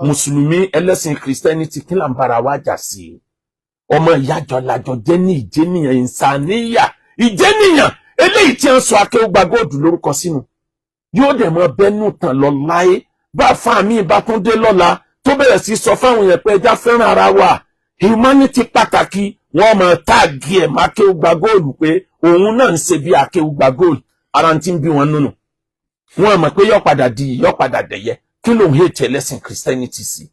mùsùlùmí ẹlẹ́sìn Christianity kí là ń bára wa jà sí ọmọ ìyájọ lájọ jẹ́ ní ìjẹ́nìyàn ìsàníyà ìjẹ́nìyàn eléyìí tí ń sọ Akéwùgbà Gold lórúkọ sínú yóò dẹ̀ mọ́ bẹ́nu tàn lọ láyé bá fáàmì bá tún dé lọ́la tó bẹ̀rẹ̀ sí sọ fáwọn yẹn pé ẹja fẹ́ràn ara wa humanity pàtàkì wọ́n mọ̀ táàgì ẹ̀ má Akéwùgbà Gold pé òun náà ń ṣe bí Akéwùgbà Gold ara ti ń bí wọn nínú wọ́n mọ̀ pé yọ́ padà dẹ̀yẹ kí ló ń hate ẹlẹ́sìn Christianity sí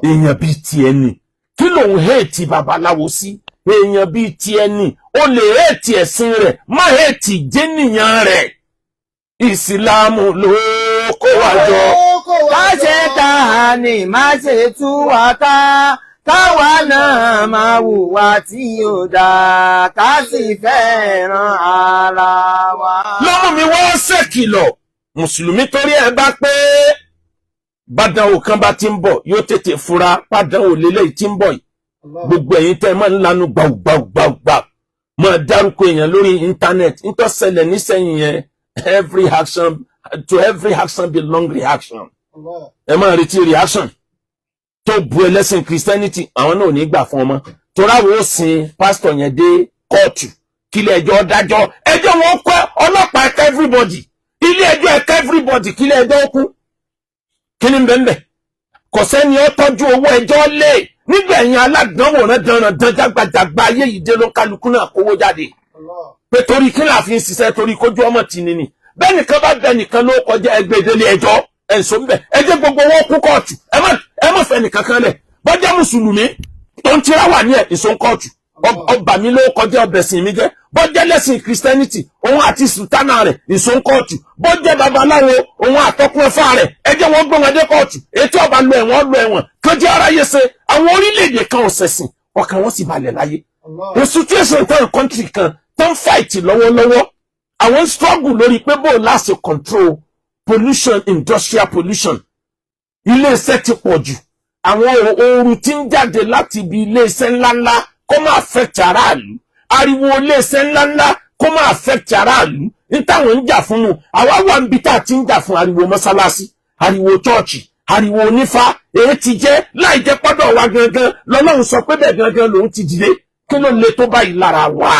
èèyàn bíi tiẹ̀ ni kí ló ń hate babaláwo sí èèyàn bíi tiẹ̀ ni ó lè hate ẹ̀sìn rẹ̀ má hate ìjẹ́nìyàn rẹ̀ ìsìlámù ló kó wa jọ. ká ṣe ta ni má ṣe tú wa ká káwa náà máa hùwà tí ó dáa ká sì fẹ́ràn ara wa. lọ́mú mi wọ́n ṣèkìlọ̀ mùsùlùmí torí ẹ bá pé bádànwò kan bá ti ń bọ̀ yóò tètè fura bádànwò lélẹ́yìí tí ń bọ̀ yìí gbogbo ẹ̀yin tẹ́ máa ń lanu gbàùgbàùgbàùgbà máa dárúkọ èèyàn lórí íńtánẹ́ẹ̀tì nítòsẹ̀lẹ̀ nísẹ̀yìn yẹn to every action belong reaction ẹ máa retí reaction tó bu ẹlẹ́sìn Christianity àwọn náà ò ní gbà fún ọmọ toráwọ̀ ó sin pásítọ̀ yẹn dé kóòtù kílẹ̀ ẹjọ́ dájọ́ ẹjọ́ wọn kọ́ ọlọ́pàá ẹ̀ka everybody ilé ẹjọ́ ẹ̀ka everybody kílẹ̀ ẹjọ́ ó kú kí ni bẹ́ẹ̀ kò sẹ́ni ó tọ́jú owó ẹjọ́ lé nígbà ẹ̀yìn aládánwò rẹ̀ dánràn jágbàjàgbà ayé yìí dé ló kálukú náà kówó jáde pé torí kí la fi ń ṣiṣẹ́ torí kójú ọmọ tì ní ni bẹ́ẹ̀ nìkan bá bẹ nìkan ló kọjá ẹgbẹ́ ìdílé ẹjọ́ ẹ̀sùn bẹ́ẹ̀ ẹjẹ́ gbogbo wọn kú kóòtù ẹ má fẹ́ nìkan kan lẹ̀ bọ́jà mùsùlùmí tó ń tira wà ní ẹ̀ ìsún kóòtù ọba mi ló kọjá ọbẹ̀sìn mi jẹ́ bọ́jà lẹ́sìn Christianity òun àti sultana rẹ̀ ìsún kóòtù bọ́jà babaláwo òun àtọkùn ẹ̀fà rẹ̀ ẹjẹ́ wọn gbọ́n wọn dé kóòtù ètò ọba lọ ẹ̀wọ̀n kọjá aráyé ṣe àwọn orílẹ̀-èdè kan ọ̀sẹ̀sìn ọkàn wọn sì balẹ̀ láyé the situation tán country kan tán fight lọ́wọ́lọ́wọ́ àwọn struggle lórí pé bó láti control pollution industrial pollution ilé-iṣẹ́ ti pọ̀ jù àwọn ooru tí ń jáde láti ibi ilé-iṣẹ́ ńláńlá kó má affect aráàlú ariwo ilé-iṣẹ́ ńláńlá kó má affect aráàlú ní táwọn ń jà fún un àwa wà níbi tá a ti ń jà fún ariwo mọ́sálásí ariwo chọ́ọ̀chì ariwo onífá èyí ti jẹ́ láì jẹ́ pọ́dọ̀ wa gangan lọ́lọ́run sọ pé bẹ́ẹ̀ gangan lòun ti dìde kí ló le tó báyìí lára wa.